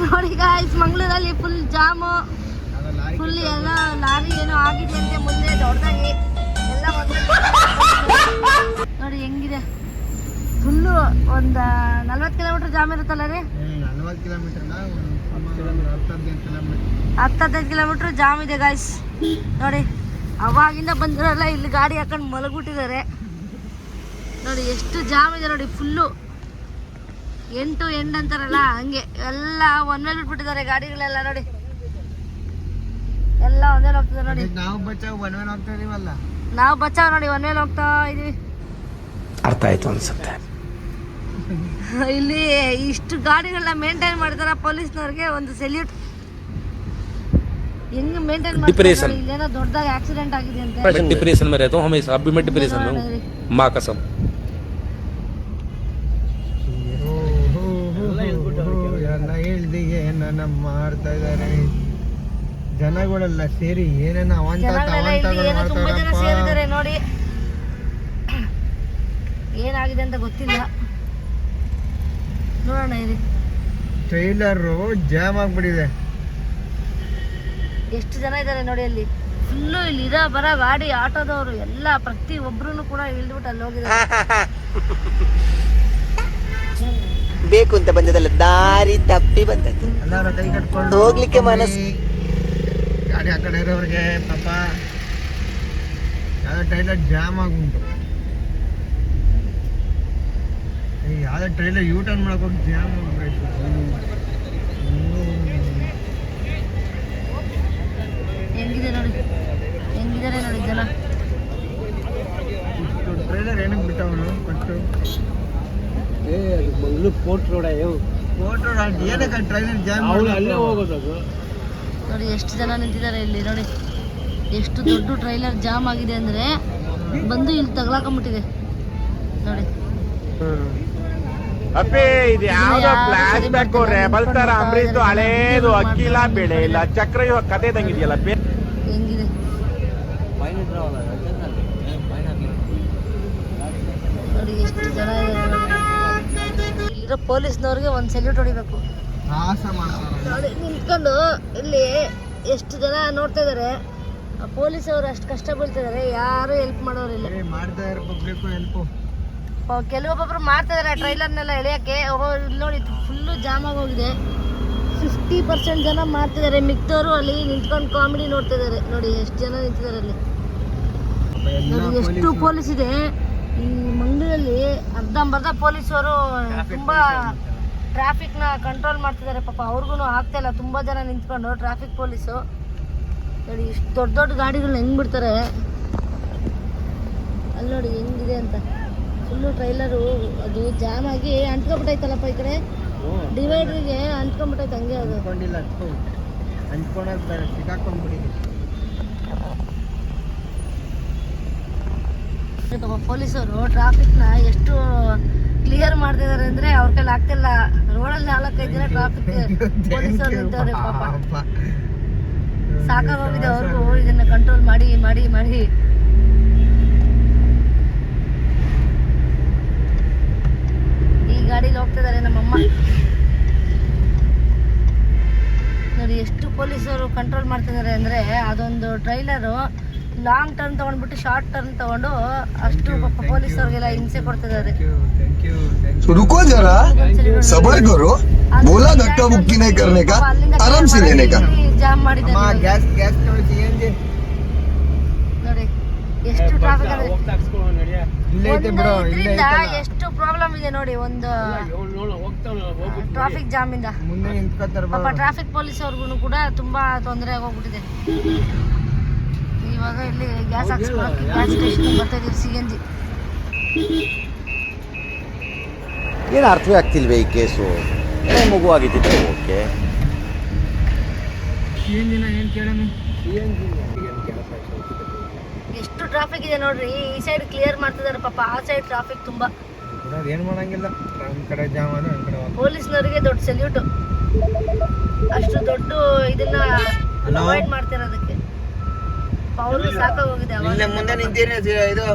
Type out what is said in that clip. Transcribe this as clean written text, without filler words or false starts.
ನೋಡಿ ಗಾಯ್ಸ್, ಮಂಗಳೂರಲ್ಲಿ full jam, full ಎಲ್ಲ ಲಾರಿ ಏನೋ ಆಗಿದೆ ಅಂತೆ ಮುಂದೆ ದೊಡ್ಡದಾಗಿ ಎಲ್ಲ ನೋಡಿ ಹೆಂಗಿದೆ. ಫುಲ್ಲು ಒಂದು 40 ಕಿಲೋಮೀಟರ್ ಜಾಮ್ ಇರುತ್ತಲ್ಲ ರೀ? 10-15 ಕಿಲೋಮೀಟರ್ ಜಾಮ್ ಇದೆ ಗಾಯ್ಸ್. ನೋಡಿ ಅವಾಗಿಂದ ಬಂದಿರಲ್ಲ, ಇಲ್ಲಿ ಗಾಡಿ ಹಾಕೊಂಡು ಮಲಗ್ಬಿಟ್ಟಿದ್ದಾರೆ. ನೋಡಿ ಎಷ್ಟು ಜಾಮ್ ಇದೆ ನೋಡಿ, ಫುಲ್ಲು ಎಂಟು ಎಂಡ್ ಅಂತಾರಲ್ಲ ಹಂಗೆ ಎಲ್ಲ ಒಂದೇ ಬಿಟ್ಬಿಟ್ಟಿದ್ದಾರೆ ಗಾಡಿಗಳೆಲ್ಲ. ನೋಡಿ ಎಲ್ಲ ಒಂದೇ ಹೋಗ್ತಿದ್ದಾರೆ ನೋಡಿ. ನಾವು ಬಚಾವ್ ನೋಡಿ ಒಂದೇ ಹೋಗ್ತಾ ಇದೀವಿ. ಅರ್ಥ ಆಯ್ತು ಅನ್ಸುತ್ತೆ. ಇಲ್ಲಿ ಇಷ್ಟು ಗಾಡಿಗಳನ್ನ ಮೇಂಟೈನ್ ಮಾಡ್ತಾರ ಪೊಲೀಸ್ನವ್ರಿಗೆ ಒಂದು ಸೆಲ್ಯೂಟ್. ಹೆಂಗ್ ಮೇಂಟೈನ್ ಮಾಡ್ತಾರೆ? ಇಲ್ಲೇನೋ ದೊಡ್ಡದಾಗಿ ಆಕ್ಸಿಡೆಂಟ್ ಆಗಿದೆ ಅಂತ. डिप्रेशन में रहता हूँ हमेशा, अभी मैं डिप्रेशन में हूँ, माँ कसम. ಎಲ್ಲ ಮಾಡ್ತಾ ಇದಾರೆ ಜನಗಳೆಲ್ಲ ಸೇರಿ ಏನೇನ ತುಂಬಾ ಜನ ಸೇರಿದ್ದಾರೆ ನೋಡಿ. ಏನಾಗಿದೆ ಅಂತ ಗೊತ್ತಿಲ್ಲ, ನೋಡೋಣ ಇರಿ. ಟ್ರೈಲರ್ ಜಾಮ್ ಆಗ್ಬಿಟ್ಟಿದೆ. ಎಷ್ಟು ಜನ ಇದ್ದಾರೆ ನೋಡಿ ಅಲ್ಲಿ. ಫುಲ್ಲು ಇಲ್ಲಿ ಇರೋ ಬರ ಗಾಡಿ ಆಟೋದವರು ಎಲ್ಲ ಪ್ರತಿ ಒಬ್ರು ಕೂಡ ಇಳಿದ್ಬಿಟ್ಟು ಅಲ್ಲಿ ಹೋಗಿದ್ದಾರೆ. ಬೇಕು ಅಂತ ಬಂದದಲ್ಲ, ದಾರಿ ತಪ್ಪಿ ಬಂದದ್ದು. ಎಲ್ಲಾರ ಕೈ ಕಟ್ಕೊಂಡು ಹೋಗ್ಲಿಕ್ಕೆ ಮನಸ್ಸು. ಗಾಡಿ ಆ ಕಡೆ ಇರೋರಿಗೆ ಪಾಪ ಯಾವ್ದೋ ಟ್ರೈಲರ್ ಜಾಮ್ ಆಗುಂಟು. ಯಾವ್ದೋ ಟ್ರೈಲರ್ ಯೂ ಟರ್ನ್ ಮಾಡಕ್ ಹೋಗಿ ಜಾಮ್ ಆಗ್ಬಿಟ್ಟು ಹೆಂಗಿದೆ ನೋಡಿ, ಹೆಂಗಿದ್ದಾರೆ ನೋಡಿ ಜನ. ಟ್ರೈಲರ್ ಏನಕ್ಕೆ ಬಿಟ್ಟವನು ಕೊಟ್ಟು? ಮಂಗಳೂರು ಪೋರ್ಟ್ ರೋಡ್ ಏನಕ್ಕೆ ಟ್ರೈಲರ್ ಜಾಮ್ ಅಲ್ಲೇ ಹೋಗೋದು ಅದು. ನೋಡಿ ಎಷ್ಟು ಜನ ನಿಂತಿದ್ದಾರೆ ಇಲ್ಲಿ. ನೋಡಿ ಎಷ್ಟು ದೊಡ್ಡ ಟ್ರೈಲರ್ ಜಾಮ್ ಆಗಿದೆ ಅಂದ್ರೆ ಬಂದು ಇಲ್ಲಿ ತಗಲಾಕೊಂಡ್ಬಿಟ್ಟಿದೆ ನೋಡಿ. ಅಪ್ಪೇ ಇದು ಯಾವ್ದೋ ಫ್ಲಾಶ್ ಬ್ಯಾಕ್ ರೆಬಲ್ ತರ ಅಂಬರೀಶ್ ಹಳೇದು ಅಕ್ಕಿಲ್ಲ ಬೆಳೆ ಇಲ್ಲ ಚಕ್ರ ಇವಾಗ ಕತೆ ತಂಗಿದೆಯಲ್ಲ ಹೆಂಗಿದೆ. ನೋಡಿ ಎಷ್ಟು ಜನ ಇಲ್ಲಿರೋ ಪೊಲೀಸ್ನವ್ರಿಗೆ ಒಂದು ಸೆಲ್ಯೂಟ್ ಹೊಡಿಬೇಕು. ನೋಡಿ ನಿಂತ್ಕೊಂಡು ಇಲ್ಲಿ ಎಷ್ಟು ಜನ ನೋಡ್ತಾ ಇದಾರೆ. ಪೊಲೀಸ್ ಅವರು ಅಷ್ಟು ಕಷ್ಟ ಬೀಳ್ತಿದ್ದಾರೆ, ಯಾರು ಹೆಲ್ಪ್ ಮಾಡೋರಿಲ್ಲ. ಕೆಲವೊಬ್ಬೊಬ್ರು ಮಾಡ್ತಾ ಇದಾರೆ ಟ್ರೈಲರ್ನೆಲ್ಲ ಎಳೆಯಕ್ಕೆ. ನೋಡಿ ಫುಲ್ಲು ಜಾಮ್ ಆಗೋಗಿದೆ. 50% ಜನ ಮಾಡ್ತಿದ್ದಾರೆ, ಮಿಕ್ದವರು ಅಲ್ಲಿ ನಿಂತ್ಕೊಂಡು ಕಾಮಿಡಿ ನೋಡ್ತಾ ಇದಾರೆ. ನೋಡಿ ಎಷ್ಟು ಜನ ನಿಂತಿದ್ದಾರೆ ಅಲ್ಲಿ. ನೋಡಿ ಎಷ್ಟು ಪೊಲೀಸ್ ಇದೆ ಈ ಮಂಗಳೂರಲ್ಲಿ. ಅರ್ಧಂಬರ್ಧ ಪೊಲೀಸರು ತುಂಬಾ ಟ್ರಾಫಿಕ್ನ ಕಂಟ್ರೋಲ್ ಮಾಡ್ತಿದ್ದಾರೆ. ಪಾಪ ಅವ್ರಿಗೂ ಆಗ್ತಾ ಇಲ್ಲ, ತುಂಬಾ ಜನ ನಿಂತ್ಕೊಂಡು ಟ್ರಾಫಿಕ್ ಪೊಲೀಸು. ನೋಡಿ ಇಷ್ಟು ದೊಡ್ಡ ದೊಡ್ಡ ಗಾಡಿಗಳನ್ನ ಹೆಂಗ್ ಬಿಡ್ತಾರೆ ಅಲ್ಲಿ. ನೋಡಿ ಹೆಂಗಿದೆ ಅಂತ. ಫುಲ್ಲು ಟ್ರೈಲರು ಅದು ಜಾಮ್ ಆಗಿ ಅಂಟ್ಕೊಂಡ್ಬಿಟ್ಟೈತಲ್ಲಪ್ಪ ಈ ಕಡೆ ಡಿವೈಡ್ರಿಗೆ ಅಂಟ್ಕೊಂಡ್ಬಿಟ್ಟೈತೆ. ಹಂಗೆ ಅದು ಪೊಲೀಸರು ಟ್ರಾಫಿಕ್ನ ಎಷ್ಟು ಕ್ಲಿಯರ್ ಮಾಡ್ತಿದ್ದಾರೆ ಅಂದ್ರೆ ಅವ್ರ ಕೈಲಿ ಆಗ್ತಿಲ್ಲ. ರೋಡಲ್ಲಿ 4-5 ಜನ ಟ್ರಾಫಿಕ್ ಪೊಲೀಸರು ನಿಂತವ್ರೆ. ಪಾಪ ಸಾಕಾಗೋಗಿದೆ ಅವ್ರಿಗೂ ಇದನ್ನ ಕಂಟ್ರೋಲ್ ಮಾಡಿ ಮಾಡಿ ಮಾಡಿ. ಈ ಗಾಡಿಲಿ ಹೋಗ್ತಿದ್ದಾರೆ ನಮ್ಮಮ್ಮ. ನೋಡಿ ಎಷ್ಟು ಪೊಲೀಸರು ಕಂಟ್ರೋಲ್ ಮಾಡ್ತಿದ್ದಾರೆ ಅಂದ್ರೆ, ಅದೊಂದು ಟ್ರೈಲರು ಲಾಂಗ್ ಟರ್ನ್ ತಗೊಂಡ್ಬಿಟ್ಟು ಶಾರ್ಟ್ ಟರ್ನ್ ತಗೊಂಡು ಅಷ್ಟು ಪಾಪ ಪೊಲೀಸರಿಗೆಲ್ಲ ಹಿಂಸೆ ಕೊಡ್ತಿದ್ದಾರೆ. रुको जरा, सबर करो, बोला धक्का मुक्की नहीं करने का, आराम से लेने का. ಜಾಮ್ ಮಾಡಿದ್ದಾರೆ ನೋಡಿ ಎಷ್ಟು ಟ್ರಾಫಿಕ್ ಅಂದ್ರೆ. ಇದರಿಂದ ಎಷ್ಟು ಪ್ರಾಬ್ಲಮ್ ಇದೆ ನೋಡಿ ಒಂದು ಟ್ರಾಫಿಕ್ ಜಾಮ್ ಇಂದ. ಪಾಪ ಟ್ರಾಫಿಕ್ ಪೊಲೀಸ್ ಅವ್ರಿಗೂ ಕೂಡ ತುಂಬಾ ತೊಂದರೆ ಆಗೋಗ್ಬಿಟ್ಟಿದೆ. ಇವಾಗ ಇಲ್ಲಿ ಗ್ಯಾಸ್ ಹಾಕ್ಸ್ಕೊಳಕ್ಕೆ ಗ್ಯಾಸ್ ಸ್ಟೇಷನ್ ಬರ್ತಾ ಇದೀವಿ. CNG ಏನು ಅರ್ಥವೇ ಆಗ್ತಿಲ್ವೇ ಈ ಕೇಸು? ಮಗು ಆಗಿದ್ದಿದ್ರೆ ಓಕೆ. ಎಷ್ಟು ಟ್ರಾಫಿಕ್ ಇದೆ ನೋಡ್ರಿ. ಈ ಸೈಡ್ ಕ್ಲಿಯರ್ ಮಾಡ್ತಿದ್ದಾರೆ ಪಾಪ, ಆ ಸೈಡ್ ಟ್ರಾಫಿಕ್ ತುಂಬಾ. ಏನ್ ಮಾಡಂಗಿಲ್ಲ, ಒಂದ್ ಕಡೆ ಜಾಮ್ ಆದ್ರೆ ಒಂದ್ ಕಡೆ ಪೊಲೀಸ್ನವರಿಗೆ ದೊಡ್ಡ ಸೆಲ್ಯೂಟ್. ಅಷ್ಟು ದೊಡ್ಡ ಇದನ್ನ ಅವಾಯ್ಡ್ ಮಾಡ್ತಿರೋದಕ್ಕೆ. ಅವ್ರಿಗೆ ಸಾಕಾಗೋಗಿದೆ. ಮುಂದೆ ನಿಂತೀನಿ ಇದು